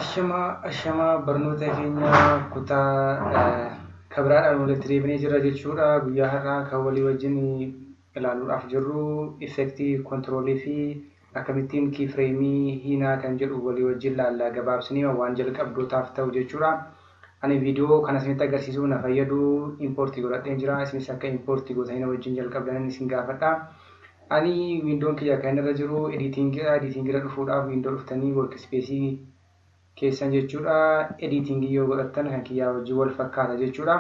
Ashama barnoota keenya kutaa kabiraadhaan walitti deebinee jirra jechuudha. Guyyaa har'aa kan walii wajjin ilaaluudhaaf jirru effektii kontiroolii fi akkamittiin kiifireemii hiinaa kan jedhu walii wajjin ilaalla gabaabsinee waan jalqabdootaaf ta'u jechuudha. Ani viidiyoo kana isinitti agarsiisuuf na fayyadu impoortii godhadheen jira. Isinis akka impoortii gootanii wajjin jalqabdan isin gaafadha. Ani wiindoon kiyya kan irra jiru editingirra dhufuudhaaf wiindoo dhuftanii workspeesii keessan jechuudha. Editingii yoo godhattan kan kiyyaa wajjin wal fakkaata jechuudha.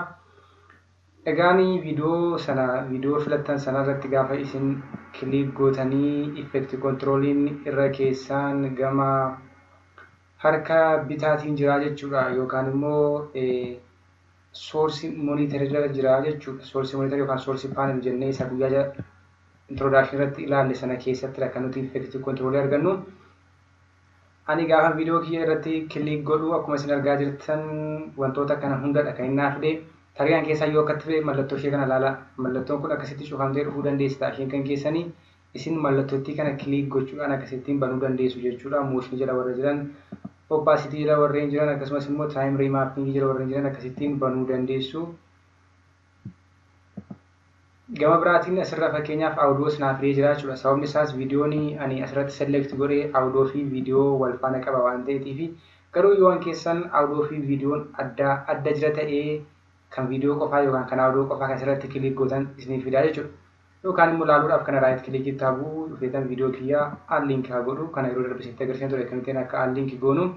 Egaan viidiyoo filattan sana irratti gaafa isin kiliik gootanii effektii kontirooliin irra keessaan gama harka bitaatiin jira jechuudha. Yookaan immoo soorsi mooniitarii jira jechuudha. Soorsi mooniitarii yookaan soorsi paanel jennee isa guyyaa introdakshinii irratti ilaalle sana keessatti kan nuti effektii kontiroolii argannu. Ani gaafa viidiyoo kiyya irratti kiliik godhu akkuma isin argaa jirtan wantoota kana hundadha kan inni fide. Targaan keessaa yoo akkatti fide mallattoo ishee kana ilaala. Mallattoon kun akkasitti cufamtee dhufuu dandeessa. Isheen kan keessanii isin mallattootti kana kiliik gochuudhaan akkasittiin banuu dandeessu jechuudha. Mooshinii jala warra jiran, oppaasitii jala warreen jiran akkasumas immoo taayim riimaappingii jala warreen jiran akkasittiin banuu dandeessu. Gama biraatiin asirra fakkeenyaaf audiyoo sinaaf jira jechuudha. Sababni isaas viidiyoon ani asirratti select godhee audiyoo fi viidiyoo wal faana qaba waan ta'eef garuu yoo an keessan audiyoo fi viidiyoon adda jira ta'ee kan viidiyoo qofaa yookaan kan audiyoo qofaa kan asirratti kiliik gootan isiniif fidaa jechuudha. Yookaan immoo ilaaluudhaaf kana raayit kiliikii taabuu dhufeetan viidiyoo kiyyaa aanliink haa godhu kana yeroo darbisitti agarsiisan ture kan akka aanliink goonu.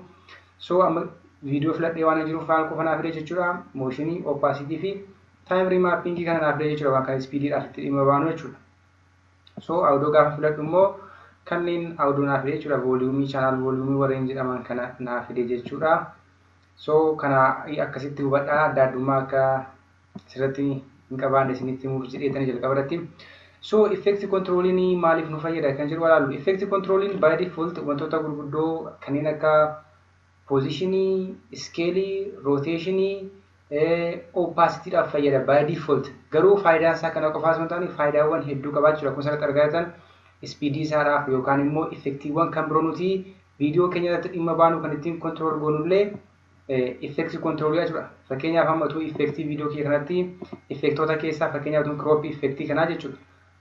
So amma viidiyoo filadhee waan jiruuf faal qofa naaf jechuudha. Mooshinii, oppaasitii fi taayim riimaappingii kana naaf jechuudha waan kan ispiidiidhaaf itti dhimma baanu jechuudha. So audiyoo gaafa filadhu immoo kanneen audiyoo naaf jechuudha. Vooliyuumii, chaanaal vooliyuumii warreen jedhaman kana naaf jechuudha. So kana akkasitti hubadhaa adda addummaa akka asirratti hin qabaanne isinitti himuuf jedheetanii jalqaba irratti. So effektii kontirooliin maaliif nu fayyada kan jedhu ilaallu. Effektii kontirooliin by default wantoota gurguddoo kanneen akka poozishinii, iskeelii, rooteeshinii, oppaasitiidhaaf fayyada by default. Garuu faayidaan isaa kana qofaas waan ta'aniif faayidaawwan hedduu qabaachuudha. Kun asirratti argaa jirtan ispiidii isaadhaaf yookaan immoo effektiiwwan kan biroo nuti viidiyoo keenya irratti dhimma baanu kan ittiin kontirool goonullee effektii kontiroolii jechuudha. Fakkeenyaaf hammatu effektii viidiyoo kee kanatti effektoota keessaa fakkeenyaaf tun kirooppii effektii kanaa jechuudha.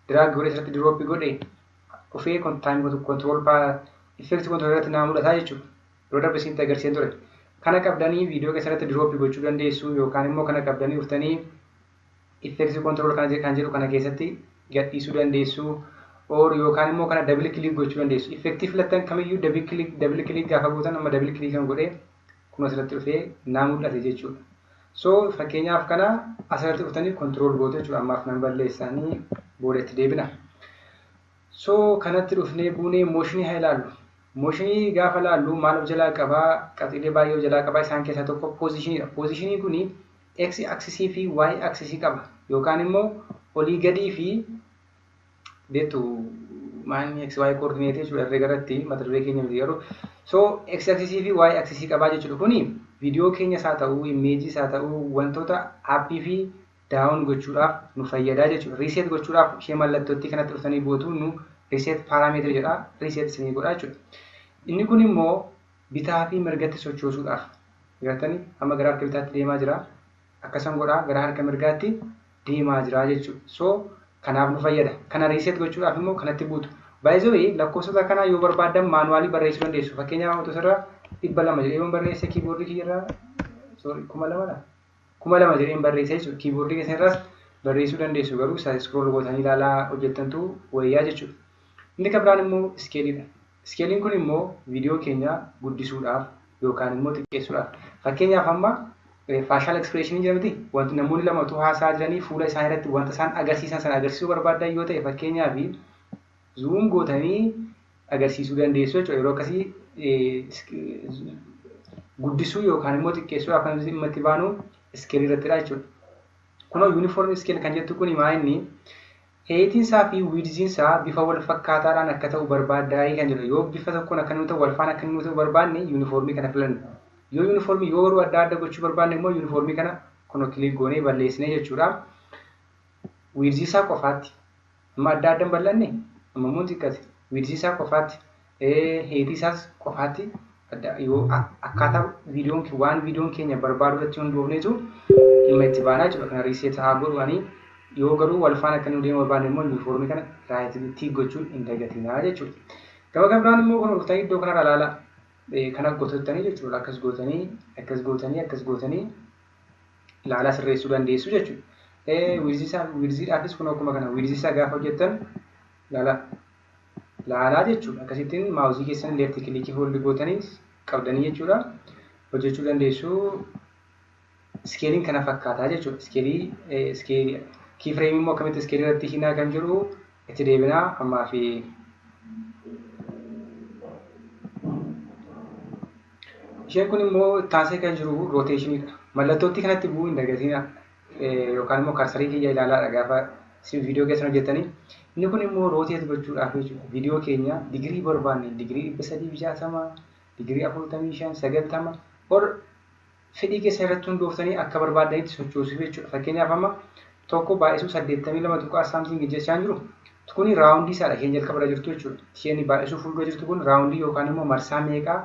Diraag godhee asirratti dirooppii godhee dhufee taayim kontirool effektii kontiroolii irratti naa mul'ata jechuudha. Yeroo darbe isinitti agarsiisan ture. Kana qabdanii viidiyoo keessatti dirooppii gochuu dandeessu yookaan immoo kana qabdanii dhuftanii effektii kontirool kan jedhu kana keessatti gadhiisuu dandeessu yookaan immoo kana dabili kiliik gochuu dandeessu. Effektii filattan kamiyyuu dabili kiliik gaafa gootan amma dabili kiliik kan godhee kun asirratti dhufee naa mul'ate jechuudha. So fakkeenyaaf kana asirratti dhuftanii kontirool gootu jechuudha. Ammaaf nan balleessanii boodetti deebina. So kanatti dhufnee buunee mooshinii haa ilaallu. Mooshinii gaafa ilaallu maal of jalaa qabaa? Qabxiilee baay'ee of jalaa qabaa. Isaan keessaa tokko poozishiniidha. Poozishinii kuni X aksisii fi Y aksisii qaba. Yookaan immoo olii gadii fi beektu maanni X Y koordineetii jechuudha. Irree garatti mata duree keenya miti garuu. So X aksisii fi Y aksisii qabaa jechuudha. Kuni viidiyoo keenyas haa ta'uu, imeejiis haa ta'uu wantoota aappii fi daawun gochuudhaaf nu fayyadaa jechuudha. Riiseet gochuudhaaf ishee mallattootti kanatti dhuftanii bootu nu riiseet paaraameetirii jedha. Riiseet isinii godha jechuudha. Inni kun immoo bitaa fi mirgatti sochoosuudhaaf gartanii amma gara harka bitaatti deemaa jira. Akkasuma godhaa gara harka mirgaatti deemaa jira jechuudha. So kanaaf nu fayyada. Kana riiseet gochuudhaaf immoo kanatti buutu. By the way lakkoofsota kana yoo barbaadan maanuwaalii barreessuu dandeessu. Fakkeenyaaf wantoota irraa 200 jedhee yoon barreesse kiiboordii kiyyarraa 2000 jedheen barreesse jechuudha. Kiiboordii keessarraas barreessuu dandeessu garuu isa scroll gootanii ilaalaa hojjettantu wayyaa jechuudha. Inni kan biraan immoo iskeeliidha. Iskeeliin kun immoo viidiyoo keenya guddisuudhaaf yookaan immoo xiqqeessuudhaaf. Fakkeenyaaf amma faashaal ekspreeshinii jedhamti. Wanti namoonni lama utuu haasaa jiranii fuula isaanii irratti wanta isaan agarsiisan sana agarsiisuu barbaadan yoo ta'e fakkeenyaaf zuum gootanii agarsiisuu dandeessu jechuudha. Yeroo akkasii guddisuu yookaan immoo xiqqeessuudhaaf kan dhimma itti baanu iskeelii irrattidha jechuudha. Kunoo yuunifoormii iskeel kan jettu kun maal heetiinsaa fi wiidziinsaa bifa wal fakkaataadhaan akka ta'u barbaaddaa kan jedhu. Yoo bifa tokkoon akka nuti wal faana akka nuti barbaanne yuunifoormii kana filanna. Yoo yuunifoormii yoo garuu adda adda gochuu barbaanne immoo yuunifoormii kana kun kiliik goonee balleessinee jechuudha. Wiidziisaa qofaatti amma adda addan bal'anne amma immoo xiqqate. Wiidziisaa qofaatti heetiisaas qofaatti yoo akkaataa waan viidiyoon keenya barbaadu irratti hundoofneetu dhimma itti baanaa jechuudha. Kana riiseet haa godhanii yoo garuu wal faana akka nu deemu barbaanne immoo yuunifoormii kana raayitii gochuun hin dagatinaa jechuudha. Gama gabraan immoo kun dhuftanii iddoo kanarra ilaala. Kana gotottanii jechuudha. Akkas gootanii ilaalaa sirreessuu dandeessu jechuudha. Wiirziidhaafis kun akkuma kana wiirziisaa gaafa hojjettan ilaalaa jechuudha. Akkasittiin maawuzii keessan leefti kilikii hooldi gootanii qabdanii jechuudha. Hojjechuu dandeessu. Iskeeliin kana fakkaataa jechuudha. Iskeelii kiifireemii immoo akkamitti iskeelii irratti hinaa kan jiru itti deebinaa ammaa fi isheen kun immoo taasisee kan jiru rooteeshiniidha. Mallattootti kanatti bu'uu hin dagatinaa yookaan immoo karsarii kiyya ilaalaadha gaafa isin viidiyoo keessan hojjettanii. Inni kun immoo rooteet gochuudhaaf jechuudha. Viidiyoo keenya digirii barbaanne digirii 360, digirii 45, 90 or fedhii keessa irratti hundooftanii akka barbaadanitti sochoosuu jechuudha. Fakkeenyaaf amma tokko baay'isuu 82 tuqaa saamtiin jechaan jiru. Kuni raawundii isaadha keenya jalqaba irra jirtu jechuudha. Isheen baay'isuu fuuldura jirtu kun raawundii yookaan immoo marsaa meeqaa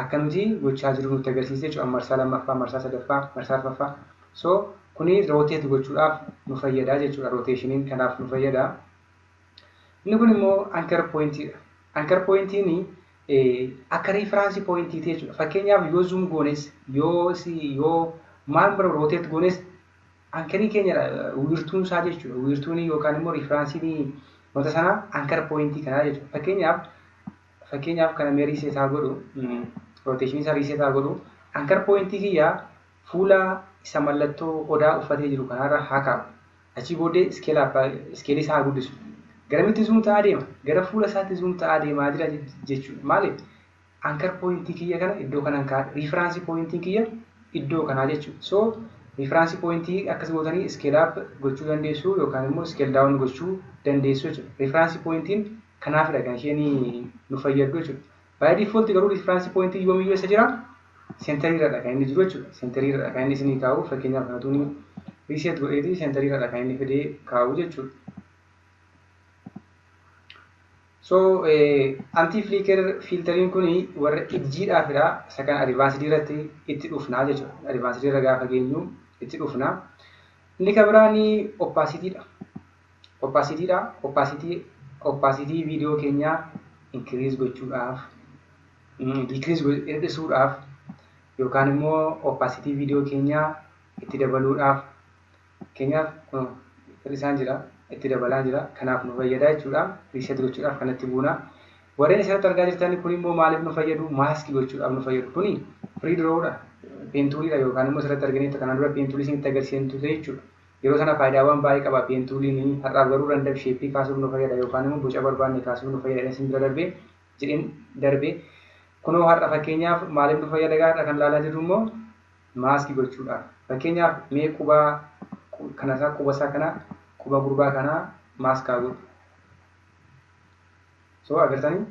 akka nuti gochaa jiru nutti agarsiisa jechuudha. Marsaa lammaffaa, marsaa sadaffaa, marsaa arfaffaa. So kuni rooteet gochuudhaaf nu fayyada jechuudha. Rooteeshiniin kanaaf nu fayyada. Inni kun immoo anchor pointiidha. Anchor pointiin akka referaansii pointiiti jechuudha. Fakkeenyaaf yoo zoom goones yoo maal bira rooteet goones ankarii keenya wiirtuun isaa jechuudha. Wiirtuun yookaan immoo referansiin wanta sanaa ankar pointii kanaa jechuudha. Fakkeenyaaf kana mee riiseet haa godhu rooteeshinii isaa riiseet haa godhu ankar pointii kiyyaa fuula isa mallattoo odaa uffatee jiru kanarra haa kaa'u. Achii booddee iskeelii isaa haa guddisu. Garamitti zoom ta'aa deema. Gara fuula isaatti zoom ta'aa deemaa jira jechuudha. Maaliif ankar pointii kiyya kana iddoo kanaan kaa'e referaansii pointii kiyya iddoo kanaa jechuudha. So referaansii pointii akkas gootanii iskeelaap gochuu dandeessu yookaan immoo iskeel daawun gochuu dandeessu jechuudha. Referaansii pointiin kanaafidha kan isheen nu fayyaddu jechuudha. By default garuu referaansii pointii yoomiyyuu isa jira seentariirradha kan inni jiru jechuudha. Seentariirradha kan inni isinii kaa'u fakkeenyaaf kanatuun riiseet godheetii seentariirradha kan inni fidee kaa'u jechuudha. So anti-flicker filteriin kun warra ijjiidhaafidha. Isa kan advanced irratti itti dhufnaa jechuudha. Advanced irra gaafa geenyu itti dhufnaa. Inni kan biraan opacityidha. Opacity viidiyoo keenyaa increase gochuudhaaf, decrease hir'isuudhaaf yookaan immoo opacity viidiyoo keenyaa itti dabaluudhaaf keenyaaf isaan jira. Itti dabalaa jira. Kanaaf nu fayyada jechuudha. Riiseet gochuudhaaf kanatti buuna. Warreen asirratti argaa jirtan kun immoo maaliif nu fayyadu? Maaskii gochuudhaaf nu fayyadu. Kuni free draw'dha. Peentuuliidha yookaan immoo asirratti arganitti kanaan dura peentuulii isinitti agarsiisu jechuudha. Yeroo sana faayidaawwan baay'ee qaba. Peentuuliin har'aaf garuu random sheeppii kaasuuf nu fayyada yookaan immoo boca barbaanne kaasuuf nu fayyada. Isin bira darbee kunoo har'a fakkeenyaaf maaliif nu fayyada gaadha kan ilaalaa jirru immoo maaskii gochuudhaaf. Fakkeenyaaf mee qubasaa kana quba gurbaa kanaa maaskaa godhu. So agartanii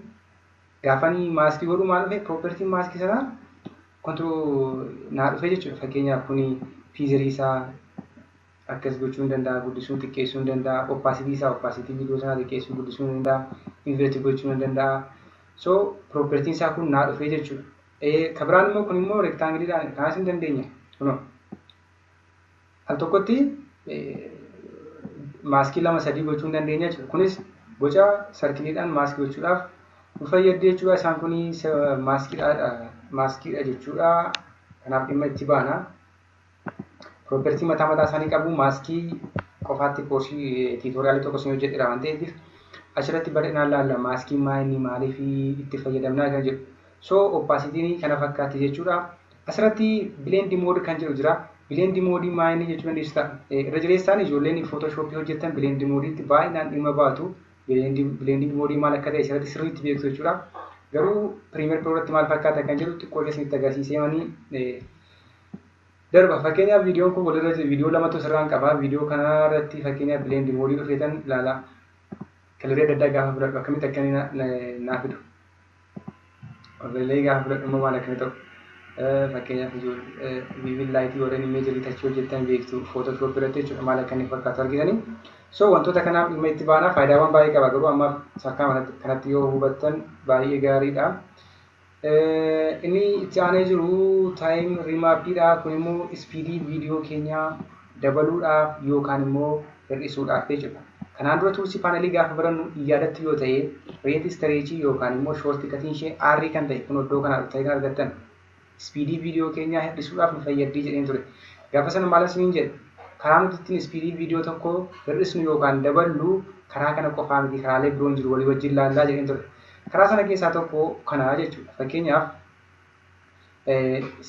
gaafanii maaskii godhu maal dhufe propertiin maaskii sanaa naa dhufe jechuudha. Fakkeenyaaf kuni fiizarii isaa akkas gochuu hin danda'a, guddisuu xiqqeessuu hin danda'a, opacity isaa opacity viidiyoo sanaa xiqqeessuu guddisuu hin danda'a, invert gochuu hin danda'a. So propertiin isaa kun naa dhufe jechuudha. Kan biraan immoo kun immoo rectangleidhaan kaas hin dandeenya. Kunoo al tokkotti maaskii 2-3 gochuu hin dandeenya jechuudha. Kunis boca sarkiliidhaan maaskii gochuudhaaf nu fayyadde jechuudha. Isaan kun maaskiidha jechuudha. Kanaaf dhimma itti baana. Propertii mataa isaanii qabu. Maaskii qofaatti koorsii tiitoriyaalii tokko isin hojjedheera waan ta'eef achirratti bal'inaan laalla maaskii maaliif itti fayyadamnaa kan jedhu. So opacitiin kana fakkaatti jechuudha. Asirratti blend mode kan jedhu jira. Blend mode maayini jechuu dandeessita. Irra jireessaan ijoolleen Photoshop hojjetan blend modeetti baay'inaan dhimma baatu. Blend mode maal akka ta'e asirratti sirriitti beektu jechuudha. Garuu Premiere Pro irratti maal fakkaata kan jedhu xiqqoo isinitti agarsiisee darba. Fakkeenyaaf viidiyoon kun walirra viidiyoo lamatu sirraan qaba. Viidiyoo kanarratti fakkeenyaaf blend mode dhufeetan ilaala. Kalorii adda addaa gaafa fudhadhu akkamitti akkanni naa fidu. Overlay gaafa fudhadhu immoo maal akkani ta'u. Fakkeenyaaf viiviin laayitii warreen imeejirii tachii hojjetan beektu Photoshop irratti jechuudha maal akka inni fakkaatu argitanii. So wantoota kanaaf dhimma itti baana faayidaawwan baay'ee qaba garuu ammaaf sakkaa kanatti yoo hubattan baay'ee gaariidha. Inni itti aanee jiru time remappiidha. Kun immoo speedii viidiyoo keenyaa dabaluudhaaf yookaan immoo hir'isuudhaaf jechuudha. Kanaan dura tuulsii paanelii gaafa barannu yaadatti yoo ta'e reeti istareechii yookaan immoo shoortii katiin ishee aarrii kan ta'e kun iddoo kanaa dhuftee kan argattan speedii viidiyoo keenyaa hir'isuudhaaf nu fayyaddi jedheen ture. Gaafa sana maal isiniin jedhe karaa nuti ittiin speedii viidiyoo tokko hir'isnu yookaan daballu karaa kana qofaa miti karaalee biroon jiru walii wajjin laallaa jedheen ture. Karaa sana keessaa tokko kanaa jechuudha. Fakkeenyaaf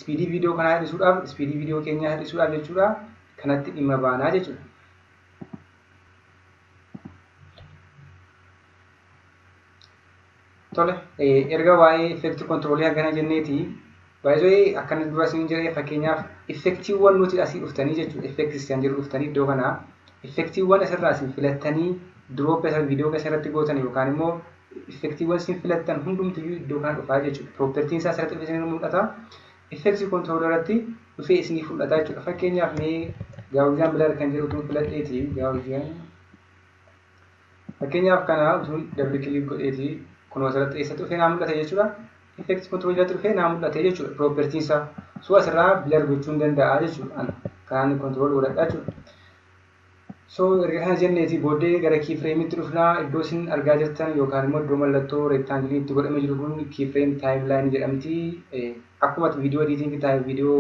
speedii viidiyoo kanaa hir'isuudhaaf speedii viidiyoo keenyaa hir'isuudhaaf jechuudha kanatti dhimma baanaa jechuudha. Tole erga waa'ee effektii kontiroolii hagana jenneeti baay'ee akkana dura isin jedhee fakkeenyaaf effektiiwwan nuti asii dhuftanii jechuudha. Effektii isaan jiru dhuftanii iddoo kanaa effektiiwwan asirraa isin filattanii diroop asirra viidiyoo keessatti gootan yookaan immoo effektiiwwan isin filattan hundumtiyyuu iddoo kana dhufaa jechuudha. Piroopertiin isaa asirratti dhufee isin mul'ata. Effektii kontiroolii irratti dhufee isinii fudhata jechuudha. Fakkeenyaaf mee gaawuziyaan bilar kan jedhu tun filadheeti gaawuziyaan fakkeenyaaf kana utuun dabli kiliik godheeti kun asirratti eessatti dhufee naa mul'ata jechuudha. Effektii kontiroolii irratti dhufee naa mul'ate jechuudha. Piroopertiin isaa suu asirraa bilar gochuu hin danda'a jechuudha. Kanaan kontiroolii godhadha jechuudha. So erga kana jenneeti booddee gara kiifireemitti dhufnaa iddoo isin argaa jirtan yookaan immoo iddoo mallattoo reektaangilii itti godhamee jiru kun kiifireem taayimlaayinii jedhamti. Akkuma viidiyoo ediitingii viidiyoo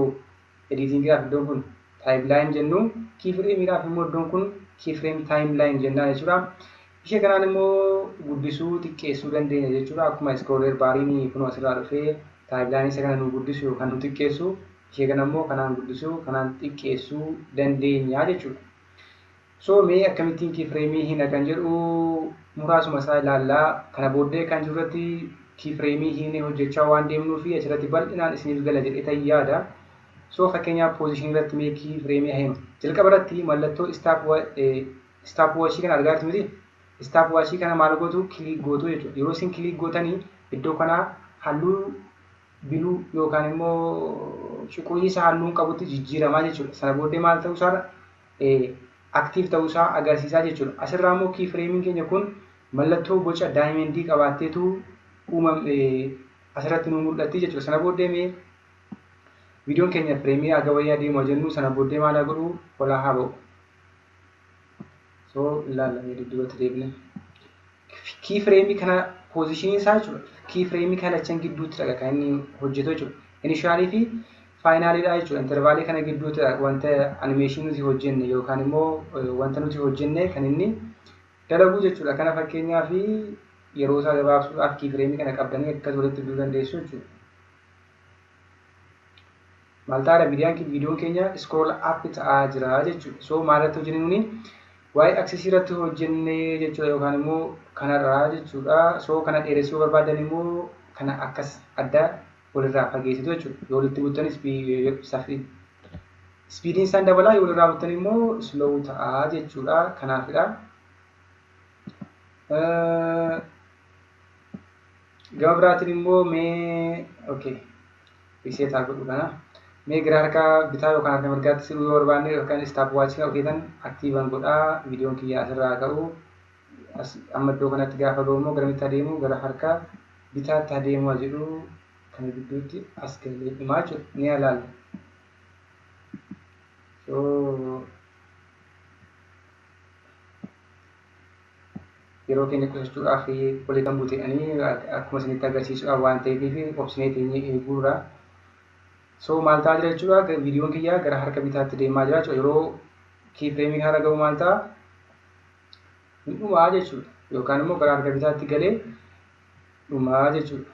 ediitingiidhaaf iddoon kun taayimlaayin jennu kiifireemiidhaaf immoo iddoon kun kiifireem taayimlaayin jennaa jechuudha. Ishee kanaan immoo guddisuu xiqqeessuu dandeenya jechuudha. Akkuma iskooleer baariin kun asirraa dhufee taayimlaayinii isa kana nu guddisu yookaan nu xiqqeessu ishee kana immoo kanaan guddisuu kanaan xiqqeessuu dandeenya jechuudha. So mee akkamittiin kiifireemii hina kan jedhu muraasuma isaa ilaallaa. Kana booddee kan jirurratti kiifireemii hinee hojjechaa waan deemnuu fi achirratti bal'inaan isiniif gala jedhee yaada. So fakkeenyaaf poozishinii irratti mee kiifireemii hima. Jalqaba irratti mallattoo istaap waashii kana argaa jirtu miti. Istaap waashii kana maal gootu kiliik gootu jechuudha. Yeroo isin kiliik gootanii iddoo kanaa halluu biluu yookaan immoo cuquliisa halluun qabutti jijjiiramaa jechuudha. Sana booddee maal ta'uu isaadha aktiif ta'uu isaa agarsiisaa jechuudha. Asirraa immoo kiifireemiin keenya kun mallattoo boca daayimendii qabaatteetu asirratti nu mul'atti jechuudha. Sana booddee mee viidiyoon keenya fireemii aga wayyaa deemaa jennu sana booddee maal godhu walaa haa ba'u. So ilaalla dudduubatti deebine. Kiifireemii kana poozishinii isaa jechuudha. Kiifireemii kana lachan gidduutti dhaga kan inni hojjetu jechuudha. Inishaalii fi faayinaaliidha jechuudha. Intervaalii kana gidduutti wanta animeeshinii nuti hojjenne yookaan immoo wanta nuti hojjenne kan inni dalagu jechuudha. Kana fakkeenyaaf yeroo isaa gabaabsuudhaaf kiifireemii kana qabdanii akkas walitti fiduu dandeessu jechuudha. Maal ta'aadha viidiyoon keenya iskrool app ta'aa jira jechuudha. So maalirratti hojjenne nuni waa'ee aksesii irratti hojjenne jechuudha yookaan immoo kanarraa jechuudha. So kana dheeressuu barbaadan immoo kana akkas adda walirraa fageessitu jechuudha. Yoo walitti buttanis speediin isaan dabalaa yoo walirraa buttan immoo slow ta'aa jechuudha. Kanaafidha. Gama biraatiin immoo mee reset haa godhu kana. Mee gara harka bitaa yookaan harka mirgaatti siruu yoo barbaanne yookaan istaap waachii hojjetan aktiivan godhaa viidiyoon kiyya asirraa ka'u. Amma iddoo kanatti gaafa ga'u immoo garamitti adeemu gara harka bitaatti adeemu jedhu kana gidduutti as galee himaa jechuudha. Ni ilaalla. So yeroo keenya qusachuudhaaf walii kan buute'anii akkuma isinitti agarsiisuudhaaf waan ta'eef obsinee teenyee eeguudha. So maal ta'aa jira jechuudha viidiyoon kiyya gara harka bitaatti deemaa jira jechuudha. Yeroo kiifireemii kana ga'u maal ta'a dhumaa jechuudha. Yookaan immoo gara harka bitaatti galee dhumaa jechuudha.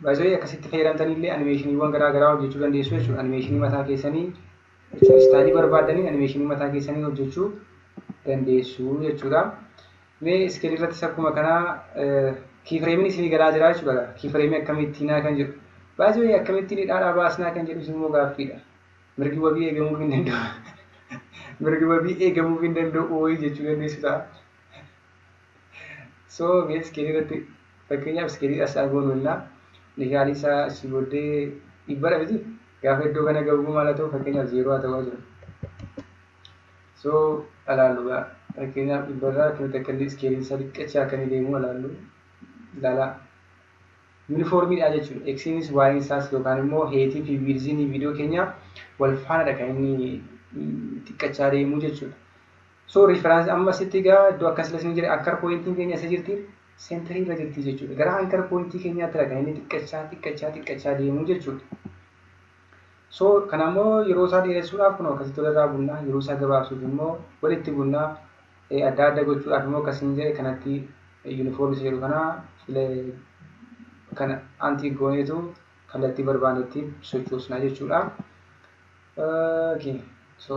Baay'ee akkasitti fayyadamtaniillee animeeshiniiwwan garaa garaa hojjechuu dandeessu jechuudha. Animeeshinii mataa keessanii jechuudha. Istaayilii barbaadanii animeeshinii mataa keessanii hojjechuu dandeessu jechuudha. Mee iskeelii irrattis akkuma kanaa kiifireemiin isinii galaa jira jechuudha. Kiifireemii akkamittiin kan jedhu. Baay'ee akkamittiin dhaadhaa baasnaa kan jedhu immoo gaaffiidha. Mirgi wabii eegamuu hin danda'u. Mirgi wabii eegamuu hin danda'u jechuu dandeessudha. So mee iskeelii irratti fakkeenyaaf iskeelii asaa goonullaa nishaalii isaa si booddee dhibbadha miti gaafa iddoo kana ga'uu maal ta'u fakkeenyaaf zeeroo haa ta'uu jira. So alaallugaa fakkeenyaaf dhibbarraa akkamitti akka inni iskeeliin isaa dhiqqachaa akka inni deemu alaallu ilaalaa. yuunifoormiidha jechuudha. Eksiinis waa'een isaas yookaan immoo heetii fi wiirziin viidiyoo keenya wal faanadha kan inni xiqqachaa deemu jechuudha. So riiferaansi amma asitti egaa iddoo akkas lasni jira anchor pointiin keenya isa jirti seenterii irra jirti jechuudha. Gara anchor pointii keenyaatti kan inni xiqqachaa deemu jechuudha. So kanammoo yeroo isaa dheeressuudhaaf kun akkasitti irraa bunnaa yeroo isaa gabaabsuuf immoo walitti bunnaa adda adda gochuudhaaf immoo akkasiin jedhe kanatti yuunifoormii jedhu kana antii gooneetu kallattii barbaadetti sochoosnaa jechuudha. So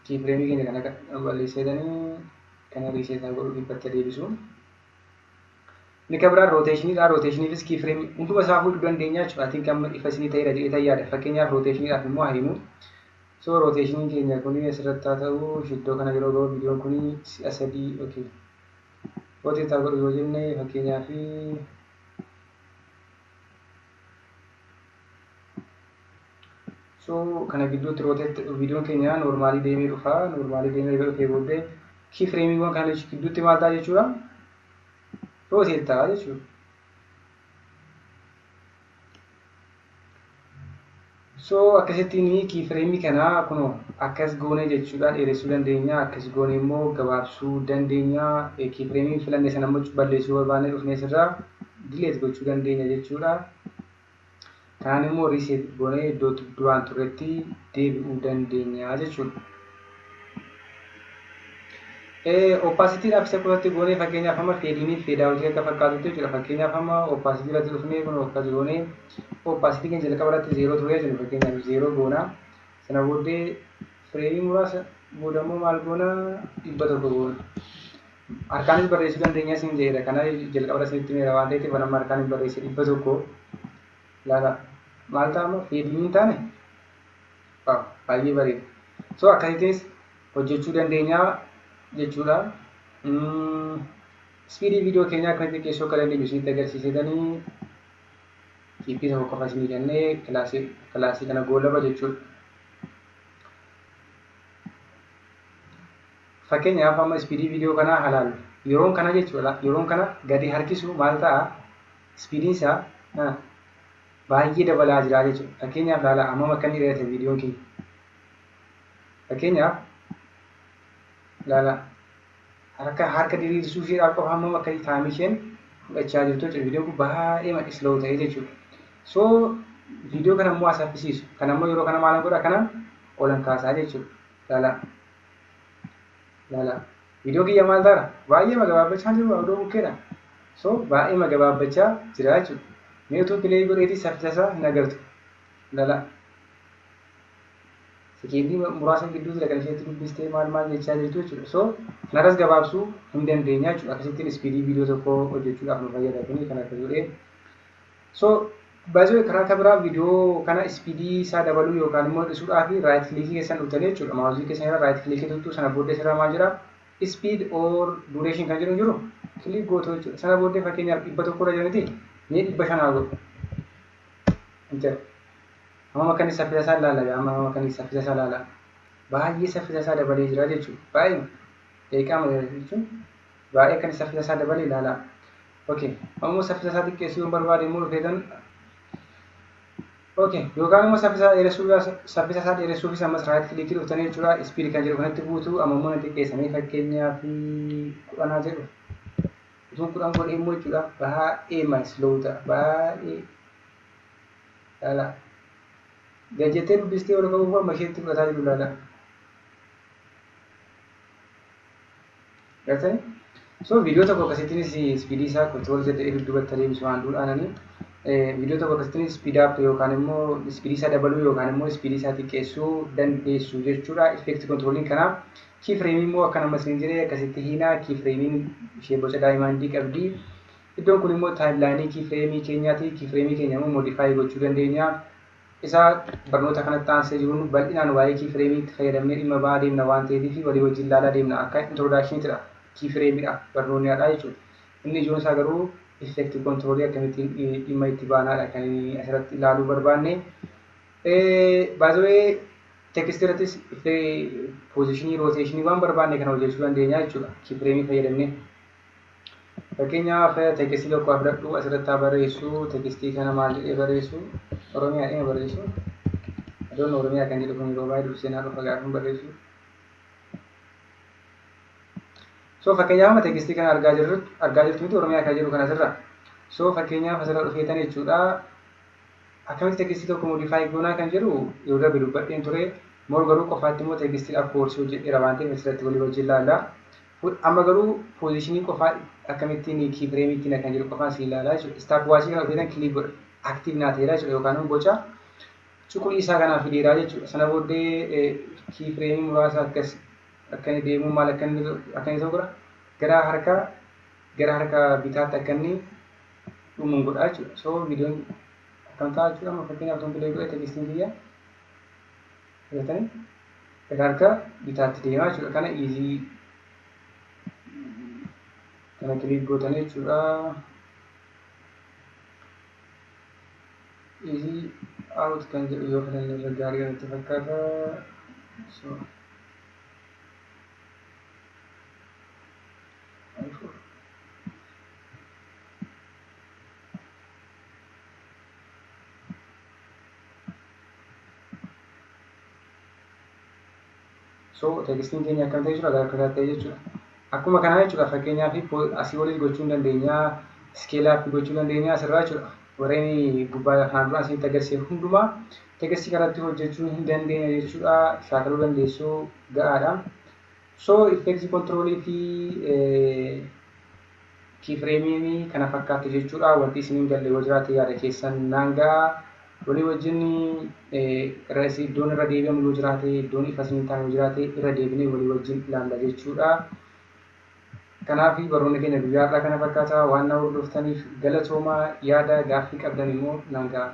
kiifireemii keenya kana balleesseetanii kana riiseetaa godhuu dhibbatti deebisu. Inni kan biraan rooteeshiniidha. Rooteeshiniifis kiifireemii hunduma isaa fuudhuu dandeenya jechuudha. Atiin kan ifa isinii ta'eera jedhee yaada. Fakkeenyaaf rooteeshiniidhaaf immoo himu. So rooteeshiniin keenya kun asirratti haa ta'u iddoo kana yeroo ga'u viidiyoon kun si'a sadii rooteetaa godhu yoo jenne fakkeenyaaf so kana gidduutti rooteet viidiyoon keenya noormaalii deemee dhufa. Noormaalii deemee dhufee booddee kiifireemiiwwan kana gidduutti maal ta'a jechuudha. Rooteetaa jechuudha. So akkasittiin kiifireemii kana kunoo akkas goone jechuudha dheeressuu dandeenya. Akkas goone immoo gabaabsuu dandeenya. Kiifireemii filanne sana immoo balleessuu barbaanne dhufnee sirraa dileet gochuu dandeenya jechuudha. Kanaan immoo riiseet goonee iddoo duraan turretti deebi'uu dandeenya jechuudha. Opaasitiidhaaf isa kusatti goonee fakkeenyaaf amma feediinii feedaawutii akka fakkaatutti jechuudha. Fakkeenyaaf amma opaasitii irratti dhufnee kun akkas goonee opaasitii keenya jalqaba irratti 0 turee jiru fakkeenyaaf 0 goona. Sana booddee fireemii muraasa boodammoo maal goona 100 goona. Harkaanis barreessuu dandeenya isin jedhedha. Kana jalqaba irratti isinitti meera waan ta'eef wanamma harkaan barreesse 100 laala maal ta'a amma feediinii hin taane baay'ee bareeda. So akkasittis hojjechuu dandeenya jechuudha. Speedii viidiyoo keenyaa akkamitti xiqqeessuu akka dandeenyu isinitti agarsiisetanii kiippii tokko qofa isinii kennee kilaasii kana goolaba jechuudha. Fakkeenyaaf amma speedii viidiyoo kanaa halaalu yeroon kana jechuudha. Yeroon kana gadi harkisu maal ta'a? Speediin isaa baay'ee dabalaa jira jechuudha. Fakkeenyaaf laala amma akka inni dheerate viidiyoon keenya. Fakkeenyaaf laala harka diriirsuu isheedhaaf qofa hammam akka taa'anii isheen fudhachaa jirtu jechuudha. Viidiyoon kun baay'ee slow ta'ee jechuudha. So viidiyoo kana immoo asaffisiisu. Kana immoo yeroo kana maal godha kana olan kaasaa jechuudha. Laala viidiyoo kiyya maal ta'a? Baay'ee magabaabbachaa jiru odoo bukkeedha. So baay'ee magabaabbachaa jira jechuudha. Meetuu pilee godheetii saffisa isaa hin agartu. Laala sekeendii muraasa gidduutti kan isheetti dubbistee maal jechaa jirtu jechuudha. So kanarras gabaabsuu hin dandeenya jechuudha. Akkasittiin ispiidii viidiyoo tokko hojjechuudhaaf nu fayyada kuni kan akka godhee. So baay'ee karaa kabiraa viidiyoo kana ispiidii isaa dabaluu yookaan immoo dhisuudhaaf raayit kilikii keessan dhuftanii jechuudha. Maawuzii keessan irra raayit kilikii tuttuu sana booddee sirraa maal jira? Speed or duration kan jedhu jiru kilik gootu jechuudha. Sana booddee fakkeenyaaf 100 irra jiranitti mee 500 godhu. Inter amma kan saffisa isaa ilaala amma kan saffisa isaa ilaala baay'ee saffisa isaa dabalee jira jechuudha. Baay'ee deeqaa jechuun baay'ee kan saffisa isaa dabalee ilaala. Okay, amma saffisa isaa xiqqeessuu barbaade immoo dhufeetan okay, yookaan immoo saffisa isaa dheeressuufis ammas raayit kilikii dhuftanii jechuudha. Ispiid kan jedhu kanatti buutu amma immoo xiqqeessanii fakkeenyaaf 10 jedhu. Utuun 10 godhee immoo jechuudha baay'ee slow ta'a baay'ee laala. Gadgetee dubbistee ol qabuuf amma isheetti fudhataa jiru laala. Gartanii? So viidiyoo tokko akkasittiinis ispiidii isaa kontirool jedhee dudduubatti adeemsu waan duudhaananii viidiyoo tokko akkasittiinis ispiidaap yookaan immoo ispiidii isaa dabaluu yookaan immoo ispiidii isaa xiqqeessuu dandeessu jechuudha. Effektii kontirooliin kanaaf kiifireemii immoo akka nama isin jedhee akkasitti hiinaa kiifireemiin ishee boca daa'imandii qabdi. Iddoon kun immoo taayimlaayinii kiifireemii keenyaati. Kiifireemii keenya immoo moodifaayi gochuu dandeenya. Isa barnoota kanatti aansee jiruun bal'inaan waa'ee kiifireemiitti fayyadamnee dhimma ba'aa deemna waan ta'eef walii wajjin ilaalaa deemna akka introdaakshiniitidha. Kiifireemiidha barnoonniidha jechuudha. Inni ijoon isaa garuu effektii kontiroolii akkamittiin dhimma itti baanaadha kan asirratti ilaaluu barbaanne. Baay'ee tekstii irrattis poozishinii rooteeshinii waan barbaanne kana hojjechuu dandeenya jechuudha. Kiifireemii fayyadamnee. Fakkeenyaaf teekistii tokko fudhadhu asirratti barreessu teekistii kana maal jedhee barreessu Oromiyaadhaan barreessu adoon Oromiyaa kan jedhu kun yeroo baay'ee durseenaa dhufa gaafuun barreessu. So fakkeenyaaf teekistii kana argaa jirtu miti Oromiyaa kan jedhu kan asirra. So fakkeenyaaf asirra dhufeetan jechuudha. Akkamitti teekistii tokko modify goonaa kan jedhu yoo darbe dubbadheen ture. Moor garuu qofaatti immoo teekistii koorsii hojjedheera waan ta'eef asirratti walii wajjin ilaalla. Amma garuu poozishinii qofaa akkamittiin kiifireemiitiin kan jedhu qofaan si ilaalaa jechuudha. Istaap waachii kana hojjetan kiliik godha. Aktiiv naa ta'eera jechuudha yookaan boca cuquliisaa kanaaf fideeraa jechuudha. Sana booddee kiifireemii muraasa akkas akka inni deemu maal akka inni ta'u godha. Gara harka bitaatti akka inni dhumu godha jechuudha. So viidiyoon akkam ta'a jechuudha. Amma fakkeenyaaf tokko bilee godhe teekistiin biyya. Gara harka bitaatti deemaa jechuudha. Kana iizii kana kiliik gootan jechuudha. Easy out kan jedhu yoo filanne irra gaarii natti fakkaata. So teekistiin keenya akkam ta'e jechuudha gara harka ta'e jechuudha. Akkuma kanaa jechuudha fakkeenyaaf asii olis gochuu dandeenya, iskeelaappii gochuu dandeenya asirraa jechuudha. Warreen gubbaa kanaan dura asinitti agarsiisu hundumaa teekistii kanatti hojjechuu hin dandeenya jechuudha. Shaakaluu dandeessuu ga'aadha. So effects controlii fi kiifireemii kana fakkaatu jechuudha. Wanti isiniin galle yoo jiraate yaada keessan naan ga'a. Walii wajjin iddoon irra deebi'amu yoo jiraate iddoon ifa isiniin taa'u yoo jiraate irra deebinee walii wajjin ilaalla jechuudha. Kanaaf baroonni keenya guyyaa irraa kana fakkaata waan na hordoftaniif galatoomaa yaada gaaffii qabdan immoo naan ga'a.